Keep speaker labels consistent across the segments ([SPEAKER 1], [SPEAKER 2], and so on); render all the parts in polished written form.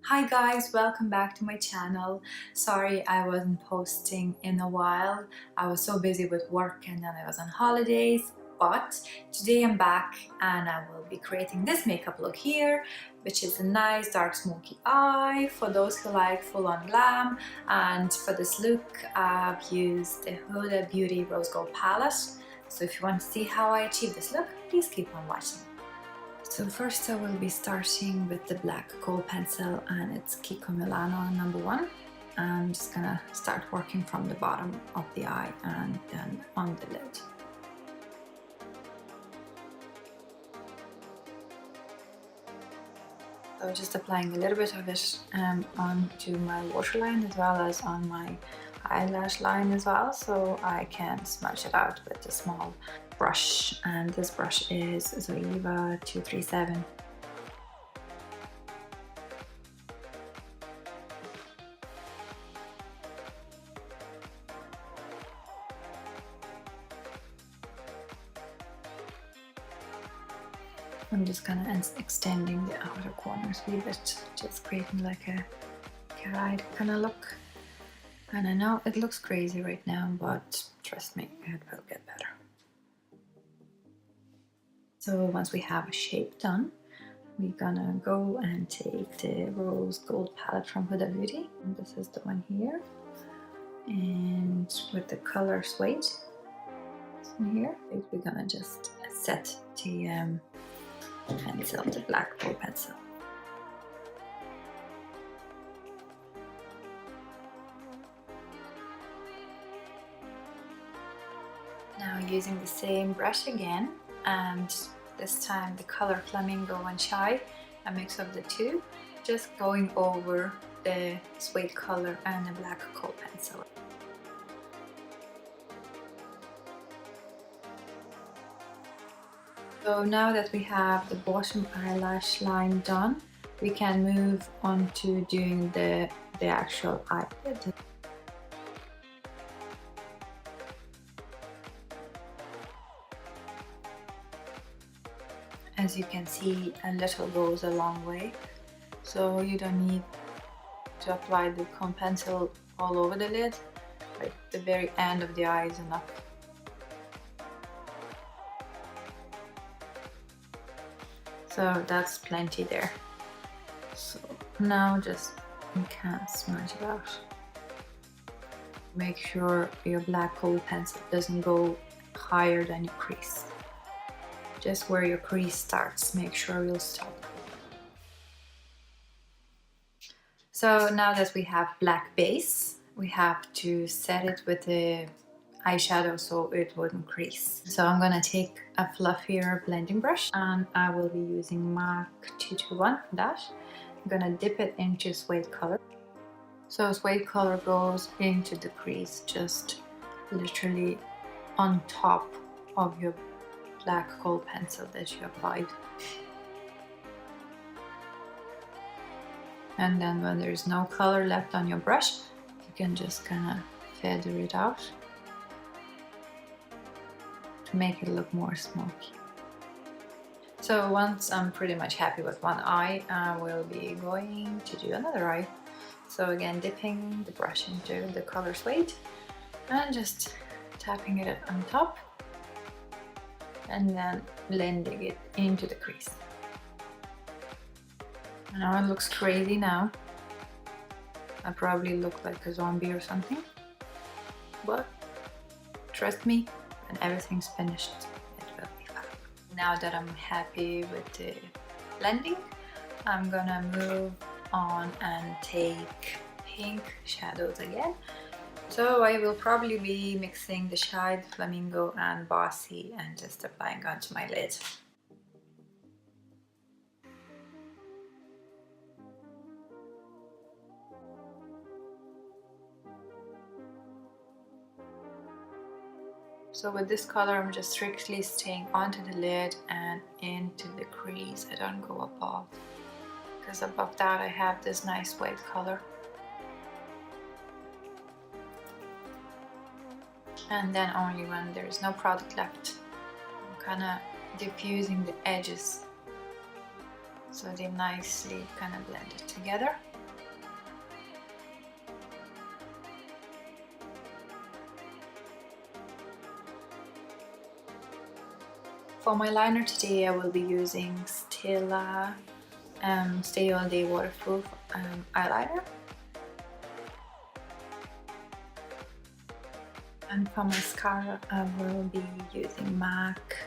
[SPEAKER 1] Hi guys, welcome back to my channel. Sorry I wasn't posting in a while. I was so busy with work and then I was on holidays. But today I'm back and I will be creating this makeup look here, which is a nice dark smoky eye for those who like full-on glam. And for this look I've used the Huda Beauty Rose Gold palette. So if you want to see how I achieve this look, please keep on watching. So first I will be starting with the black kohl pencil and it's Kiko Milano #1. I'm just gonna start working from the bottom of the eye and then on the lid. So just applying a little bit of it onto my waterline as well as on my eyelash line as well, so I can smudge it out with a small brush, and this brush is Zoeva 237. I'm just kind of extending the outer corners a bit, just creating like a cat-eyed kind of look. And I know it looks crazy right now, but trust me, it will get better. So once we have a shape done, we're gonna go and take the rose gold palette from Huda Beauty. And this is the one here. And with the color suede in here, we're gonna just set the pencil, the black kohl pencil. Now using the same brush again, and this time the color Flamingo and Shy, a mix of the two, just going over the suede color and the black kohl pencil. So now that we have the bottom eyelash line done, we can move on to doing the actual eyelid. As you can see, a little goes a long way, so you don't need to apply the cone pencil all over the lid. Like the very end of the eye is enough. So that's plenty there. So now just you can smudge it out. Make sure your black kohl pencil doesn't go higher than your crease. Just where your crease starts, make sure you'll stop. So now that we have black base, we have to set it with the eyeshadow so it wouldn't crease. So I'm gonna take a fluffier blending brush and I will be using MAC 221 that. I'm gonna dip it into suede color. So suede color goes into the crease, just literally on top of your black kohl pencil that you applied. And then when there's no color left on your brush, you can just kind of feather it out to make it look more smoky. So once I'm pretty much happy with one eye, I will be going to do another eye. So again, dipping the brush into the color suede and just tapping it on top and then blending it into the crease. I know it looks crazy now. I probably look like a zombie or something, but trust me, when everything's finished, it will be fine. Now that I'm happy with the blending, I'm gonna move on and take pink shadows again. So I will probably be mixing the Shy, the Flamingo and Bossy and just applying onto my lid. So with this color, I'm just strictly staying onto the lid and into the crease. I don't go above, because above that I have this nice white color. And then only when there is no product left, I'm kind of diffusing the edges so they nicely kind of blend it together. For my liner today, I will be using Stila Stay All Day Waterproof eyeliner. And for mascara, I will be using MAC,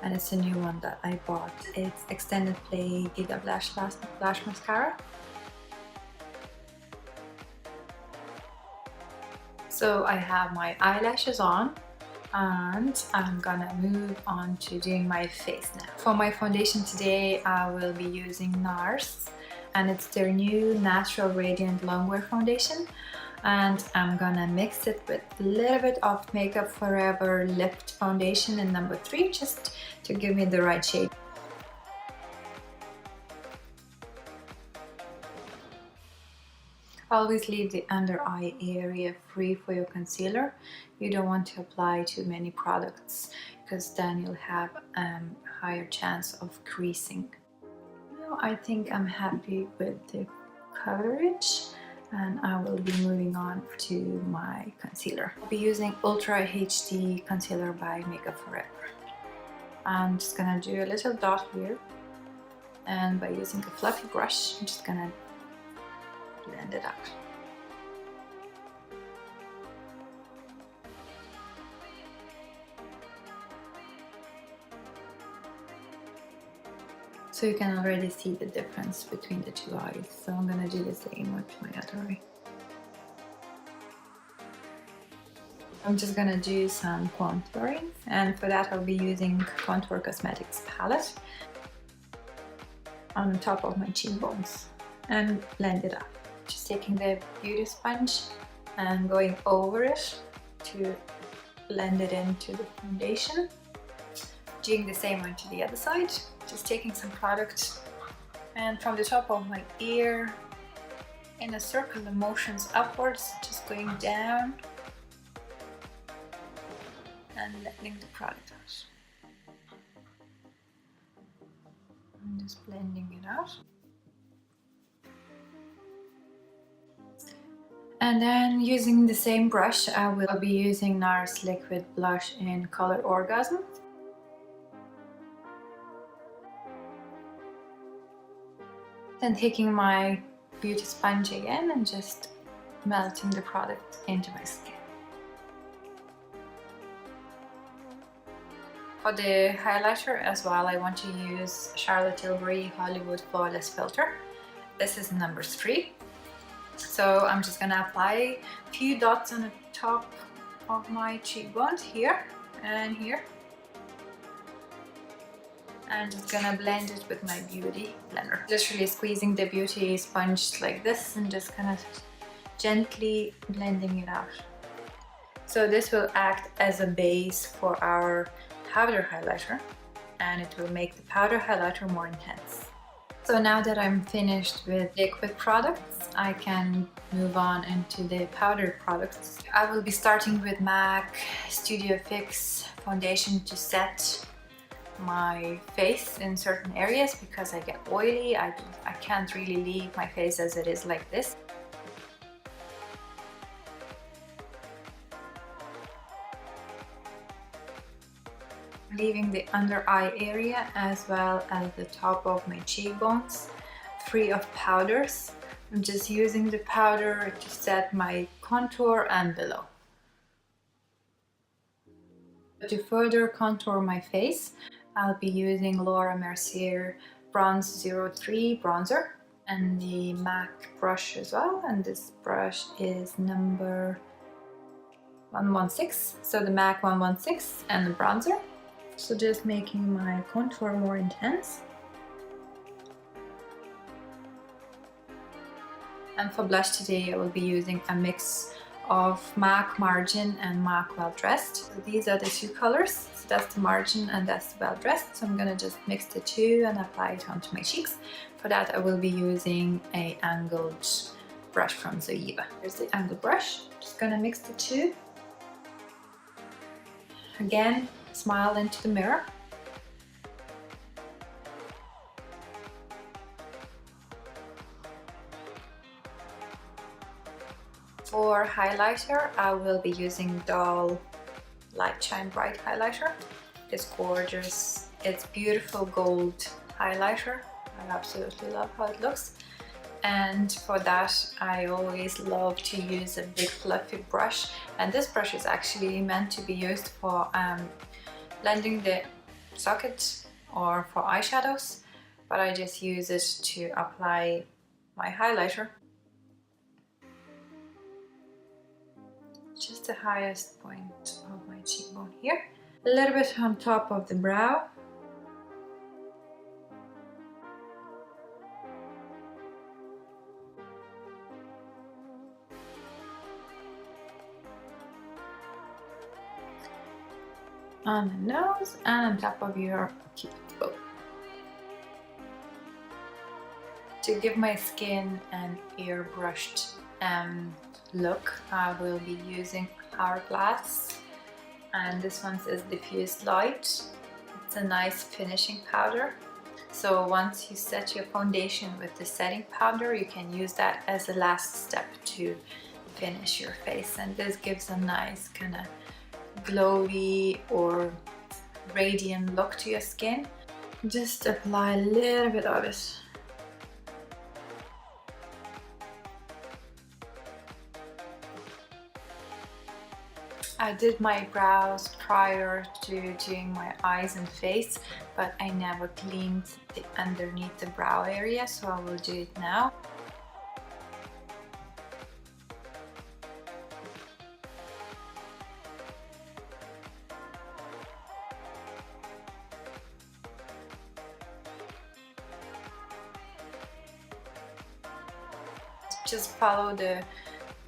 [SPEAKER 1] and it's a new one that I bought. It's Extended Play Giga Lash Mascara. So I have my eyelashes on, and I'm gonna move on to doing my face now. For my foundation today, I will be using NARS, and it's their new Natural Radiant Longwear Foundation. And I'm gonna mix it with a little bit of Makeup Forever Lipped Foundation in number 3, just to give me the right shade. Always leave the under eye area free for your concealer. You don't want to apply too many products, because then you'll have a higher chance of creasing. Now I think I'm happy with the coverage, and I will be moving on to my concealer. I'll be using Ultra HD Concealer by Makeup Forever. I'm just gonna do a little dot here, and by using a fluffy brush, I'm just gonna blend it out. So you can already see the difference between the two eyes. So I'm gonna do the same with my other eye. I'm just gonna do some contouring, and for that I'll be using Contour Cosmetics palette on top of my cheekbones and blend it out. Just taking the beauty sponge and going over it to blend it into the foundation. Doing the same one to the other side. Just taking some product, and from the top of my ear, in a circular motions upwards, just going down and letting the product out. I'm just blending it out. And then using the same brush, I will be using NARS Liquid Blush in color Orgasm. Then taking my beauty sponge again and just melting the product into my skin. For the highlighter as well, I want to use Charlotte Tilbury Hollywood Flawless Filter. This is number 3. So I'm just gonna apply a few dots on the top of my cheekbones, here and here. And just gonna blend it with my beauty blender. Literally squeezing the beauty sponge like this and just kind of gently blending it out. So this will act as a base for our powder highlighter, and it will make the powder highlighter more intense. So now that I'm finished with liquid products, I can move on into the powder products. I will be starting with MAC Studio Fix foundation to set my face in certain areas, because I get oily. I can't really leave my face as it is like this. Leaving the under eye area as well as the top of my cheekbones free of powders. I'm just using the powder to set my contour and below. To further contour my face, I'll be using Laura Mercier Bronze 03 bronzer and the MAC brush as well, and this brush is number 116, so the MAC 116 and the bronzer. So just making my contour more intense. And for blush today, I will be using a mix of MAC Margin and MAC Well Dressed. So these are the two colors. So that's the Margin and that's the Well Dressed. So I'm gonna just mix the two and apply it onto my cheeks. For that, I will be using a angled brush from Zoeva. Here's the angled brush. Just gonna mix the two. Again, smile into the mirror. For highlighter, I will be using Doll Light Shine Bright highlighter. This gorgeous It's beautiful gold highlighter. I absolutely love how it looks. And for that, I always love to use a big fluffy brush. And this brush is actually meant to be used for blending the socket or for eyeshadows. But I just use it to apply my highlighter. Just the highest point of my cheekbone here. A little bit on top of the brow. On the nose and on top of your cupid's bow. To give my skin an airbrushed look, I will be using Hourglass, and this one is Diffused Light. It's a nice finishing powder. So once you set your foundation with the setting powder, you can use that as the last step to finish your face, and this gives a nice kind of glowy or radiant look to your skin. Just apply a little bit of it. I did my brows prior to doing my eyes and face, but I never cleaned the underneath the brow area, so I will do it now. Just follow the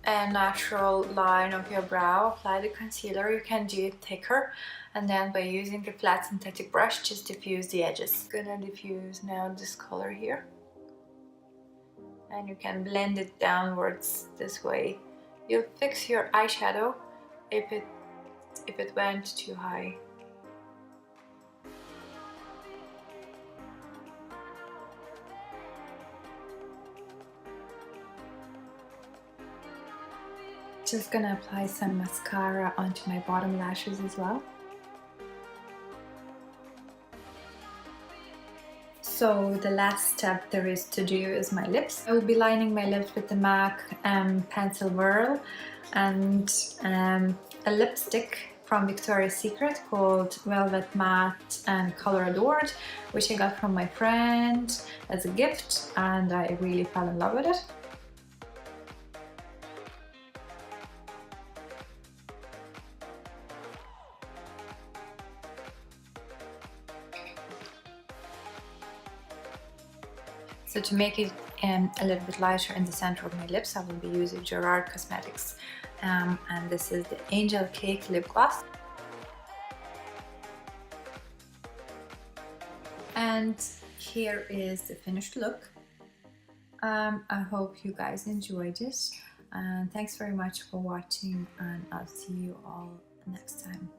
[SPEAKER 1] natural line of your brow, apply the concealer. You can do it thicker, and then by using the flat synthetic brush, just diffuse the edges. I'm gonna diffuse now this color here, and you can blend it downwards this way. You'll fix your eyeshadow if it went too high. Just gonna apply some mascara onto my bottom lashes as well. So the last step there is to do is my lips. I will be lining my lips with the MAC pencil Whirl and a lipstick from Victoria's Secret called Velvet Matte and Color Adored, which I got from my friend as a gift, and I really fell in love with it. So to make it a little bit lighter in the center of my lips, I will be using Gerard Cosmetics and this is the Angel Cake Lip Gloss. And here is the finished look. I hope you guys enjoyed this, and thanks very much for watching, and I'll see you all next time.